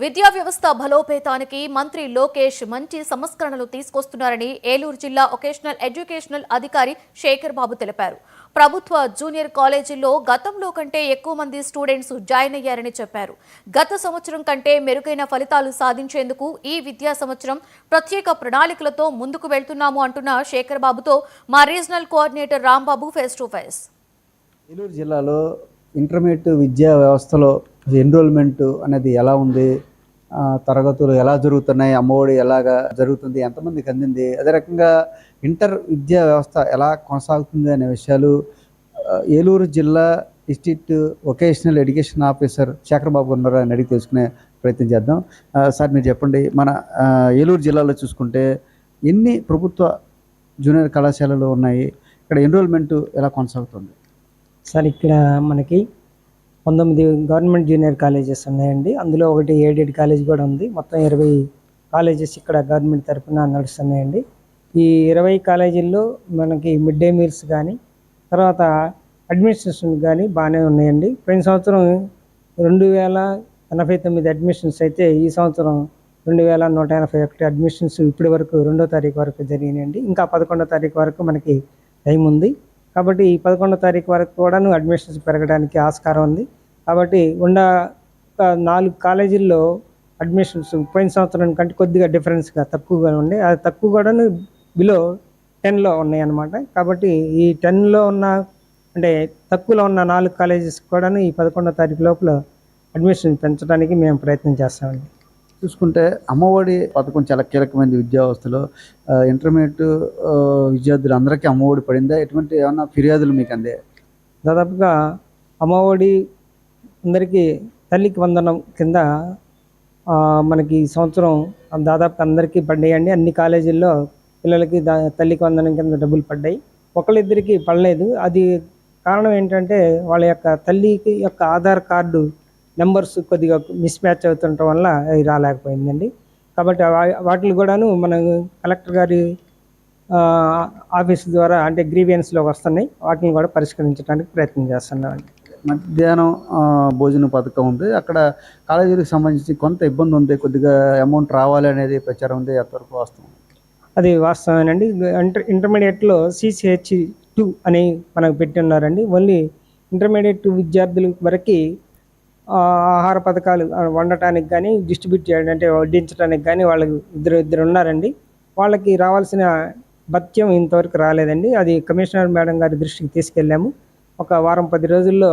విద్యా వ్యవస్థ బలోపేతానికి మంత్రి లోకేష్ మంచి సంస్కరణలు తీసుకొస్తున్నారని ఏలూరు జిల్లా వొకేషనల్ ఎడ్యుకేషనల్ అధికారి శేఖర్ బాబు తెలిపారు. ప్రభుత్వ జూనియర్ కాలేజీల్లో గతంలో కంటే ఎక్కువ మంది స్టూడెంట్స్ జాయిన్ అయ్యారని చెప్పారు. గత సంవత్సరం కంటే మెరుగైన ఫలితాలు సాధించేందుకు ఈ విద్యా సంవత్సరం ప్రత్యేక ప్రణాళికలతో ముందుకు వెళ్తున్నాము అంటున్న శేఖర్ బాబుతో మా regional coordinator Rambabu face to face. Eluru జిల్లాలో ఇంటర్మీడియట్ విద్యా వ్యవస్థలో ఎన్రోల్మెంట్ అనేది ఎలా ఉంది, తరగతులు ఎలా జరుగుతున్నాయి, అమ్మఒడి ఎలాగా జరుగుతుంది, ఎంతమందికి అందింది, అదే రకంగా ఇంటర్ విద్యా వ్యవస్థ ఎలా కొనసాగుతుంది అనే విషయాలు ఏలూరు జిల్లా district vocational education officer Shekhar Babu ఉన్నారు అని అడిగి తెలుసుకునే ప్రయత్నం చేద్దాం. సార్ మీరు చెప్పండి, మన ఏలూరు జిల్లాలో చూసుకుంటే ఎన్ని ప్రభుత్వ జూనియర్ కళాశాలలు ఉన్నాయి, ఇక్కడ ఎన్రోల్మెంట్ ఎలా కొనసాగుతుంది? సార్ ఇక్కడ మనకి 19 గవర్నమెంట్ జూనియర్ కాలేజెస్ ఉన్నాయండి. అందులో ఒకటి ఎయిడెడ్ కాలేజ్ కూడా ఉంది. మొత్తం 20 కాలేజెస్ ఇక్కడ గవర్నమెంట్ తరఫున నడుస్తున్నాయండి. ఈ 20 కాలేజీల్లో మనకి మిడ్ డే మీల్స్ కానీ తర్వాత అడ్మినిస్ట్రేషన్ కానీ బాగానే ఉన్నాయండి. పోయిన సంవత్సరం 2089 అడ్మిషన్స్ అయితే ఈ సంవత్సరం 2181 అడ్మిషన్స్ ఇప్పటి వరకు 2వ తారీఖు వరకు జరిగినాయండి. ఇంకా 11వ తారీఖు వరకు మనకి టైం ఉంది. కాబట్టి ఈ 11వ తారీఖు వరకు కూడాను అడ్మిషన్స్ పెరగడానికి ఆస్కారం ఉంది. కాబట్టి ఒక 4 కాలేజీల్లో అడ్మిషన్స్ పోయిన సంవత్సరం కంటే కొద్దిగా డిఫరెన్స్గా తక్కువగా ఉన్నాయి. అది తక్కువ కూడాను బిలో 10లో ఉన్నాయి అన్నమాట. కాబట్టి ఈ 10లో ఉన్న అంటే తక్కువలో ఉన్న 4 కాలేజెస్ కూడాను ఈ 11వ తారీఖు లోపల అడ్మిషన్ పెంచడానికి మేము ప్రయత్నం చేస్తామండి. చూసుకుంటే అమ్మఒడి పథకం చాలా కీలకమైనది విద్యా వ్యవస్థలో. ఇంటర్మీడియట్ విద్యార్థులు అందరికీ అమ్మఒడి పడిందా? ఎటువంటి ఏమన్నా ఫిర్యాదులు మీకు అందే? దాదాపుగా అమ్మఒడి అందరికీ తల్లికి వందనం కింద మనకి ఈ సంవత్సరం దాదాపు అందరికీ పడ్డాయండి. అన్ని కాలేజీల్లో పిల్లలకి తల్లికి వందనం కింద డబ్బులు పడ్డాయి. ఒకళ్ళిద్దరికి పడలేదు. అది కారణం ఏంటంటే వాళ్ళ యొక్క తల్లికి యొక్క ఆధార్ కార్డు నెంబర్స్ కొద్దిగా మిస్ మ్యాచ్ అవుతుండటం వల్ల అది రాలేకపోయిందండి. కాబట్టి వాటిని కూడాను మన కలెక్టర్ గారి ఆఫీస్ ద్వారా అంటే గ్రీవియన్స్లోకి వస్తున్నాయి. వాటిని కూడా పరిష్కరించడానికి ప్రయత్నం చేస్తున్నామండి. మధ్యాహ్నం భోజన పథకం ఉంది, అక్కడ కాలేజీలకు సంబంధించి కొంత ఇబ్బంది ఉంది, కొద్దిగా అమౌంట్ రావాలి అనేది ప్రచారం ఉంది. ఎంతవరకు వాస్తవం? అది వాస్తవేనండి. ఇంటర్మీడియట్లో CCH2 అని మనకు పెట్టి ఉన్నారండి. ఓన్లీ ఇంటర్మీడియట్ విద్యార్థుల వరకు ఆహార పథకాలు వండటానికి కానీ డిస్ట్రిబ్యూట్ చేయడం అంటే వడ్డించడానికి కానీ వాళ్ళకి ఇద్దరు ఉన్నారండి. వాళ్ళకి రావాల్సిన భత్యం ఇంతవరకు రాలేదండి. అది కమిషనర్ మేడం గారి దృష్టికి తీసుకెళ్ళాము. ఒక వారం 10 రోజుల్లో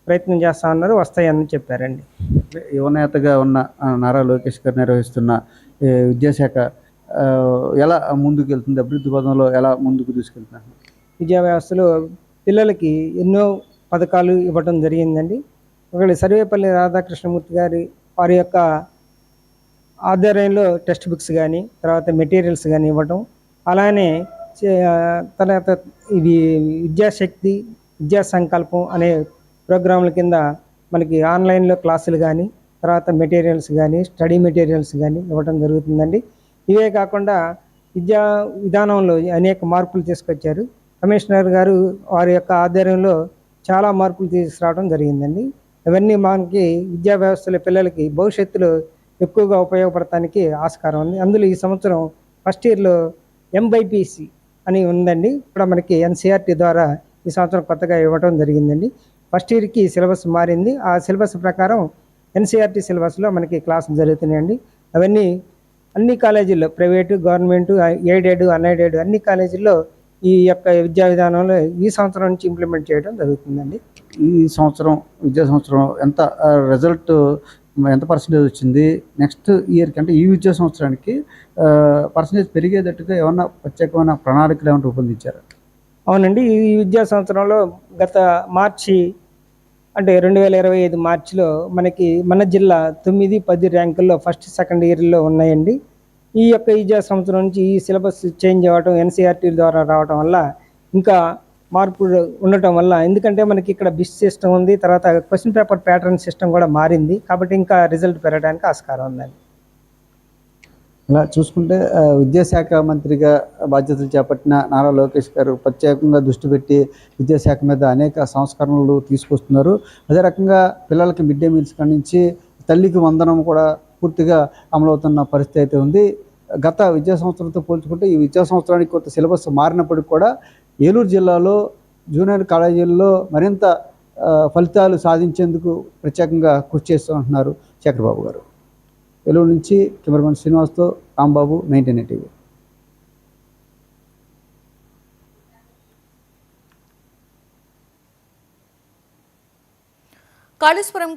ప్రయత్నం చేస్తా ఉన్నారు, వస్తాయని చెప్పారండి. యువనేతగా ఉన్న నారా లోకేష్ గారు నిర్వహిస్తున్న విద్యాశాఖ ఎలా ముందుకు వెళ్తుంది, అభివృద్ధి పదంలో ఎలా ముందుకు తీసుకెళ్తున్నారు? విద్యా వ్యవస్థలో పిల్లలకి ఎన్నో పథకాలు ఇవ్వడం జరిగిందండి. ఒకటి సర్వేపల్లి రాధాకృష్ణమూర్తి వారి యొక్క ఆధ్వర్యంలో టెక్స్ట్ బుక్స్ కానీ తర్వాత మెటీరియల్స్ కానీ ఇవ్వటం, అలానే తర్వాత ఇది విద్యాశక్తి విద్యా సంకల్పం అనే ప్రోగ్రాంల కింద మనకి ఆన్లైన్లో క్లాసులు కానీ తర్వాత మెటీరియల్స్ కానీ స్టడీ మెటీరియల్స్ కానీ ఇవ్వటం జరుగుతుందండి. ఇవే కాకుండా విద్యా విధానంలో అనేక మార్పులు తీసుకొచ్చారు. కమిషనర్ గారు వారి యొక్క ఆధ్వర్యంలో చాలా మార్పులు తీసుకురావడం జరిగిందండి. ఇవన్నీ మనకి విద్యా వ్యవస్థలో పిల్లలకి భవిష్యత్తులో ఎక్కువగా ఉపయోగపడటానికి ఆస్కారం ఉంది. అందులో ఈ సంవత్సరం ఫస్ట్ ఇయర్లో MYPC అని ఉందండి. ఇప్పుడు మనకి NCERT ద్వారా ఈ సంవత్సరం కొత్తగా ఇవ్వడం జరిగిందండి. ఫస్ట్ ఇయర్కి సిలబస్ మారింది. ఆ సిలబస్ ప్రకారం NCERT సిలబస్లో మనకి క్లాసులు జరుగుతున్నాయండి. అవన్నీ అన్ని కాలేజీల్లో ప్రైవేటు గవర్నమెంటు ఎయిడెడ్ అన్ఎయిడెడ్ అన్ని కాలేజీల్లో ఈ యొక్క విద్యా విధానంలో ఈ సంవత్సరం నుంచి ఇంప్లిమెంట్ చేయడం జరుగుతుందండి. ఈ సంవత్సరం విద్యా సంవత్సరం ఎంత రిజల్ట్ ఎంత పర్సంటేజ్ వచ్చింది? నెక్స్ట్ ఇయర్కి అంటే ఈ విద్యా సంవత్సరానికి పర్సంటేజ్ పెరిగేటట్టుగా ఏమన్నా ప్రత్యేకమైన ప్రణాళికలు ఏమైనా రూపొందించారు? అవునండి. ఈ విద్యా సంవత్సరంలో గత మార్చి అంటే 2025 మార్చిలో మనకి మన జిల్లా 9, 10 ర్యాంకుల్లో ఫస్ట్ సెకండ్ ఇయర్లో ఉన్నాయండి. ఈ యొక్క విద్యా సంవత్సరం నుంచి ఈ సిలబస్ చేంజ్ అవ్వటం NCERT ద్వారా రావడం వల్ల ఇంకా మార్పులు ఉండటం వల్ల, ఎందుకంటే మనకి ఇక్కడ బిస్ సిస్టమ్ ఉంది, తర్వాత క్వశ్చన్ పేపర్ ప్యాటర్న్ సిస్టమ్ కూడా మారింది. కాబట్టి ఇంకా రిజల్ట్ పెరగడానికి ఆస్కారం ఉందండి. ఇలా చూసుకుంటే విద్యాశాఖ మంత్రిగా బాధ్యతలు చేపట్టిన నారా లోకేష్ గారు ప్రత్యేకంగా దృష్టి పెట్టి విద్యాశాఖ మీద అనేక సంస్కరణలు తీసుకొస్తున్నారు. అదే రకంగా పిల్లలకి మిడ్ డే మీల్స్ కాడి నుంచి తల్లికి వందనం కూడా పూర్తిగా అమలవుతున్న పరిస్థితి అయితే ఉంది. గత విద్యా సంవత్సరంతో పోల్చుకుంటే ఈ విద్యా సంవత్సరానికి కొంత సిలబస్ మారినప్పటికీ కూడా ఏలూరు జిల్లాలో జూనియర్ కాలేజీల్లో మరింత ఫలితాలు సాధించేందుకు ప్రత్యేకంగా కృషి చేస్తూ ఉంటున్నారు శేఖర్ బాబు గారు. ఏలూరు నుంచి కెమెరామెన్ శ్రీనివాస్తో రాంబాబు, 19 టీవీ. కాళేశ్వరం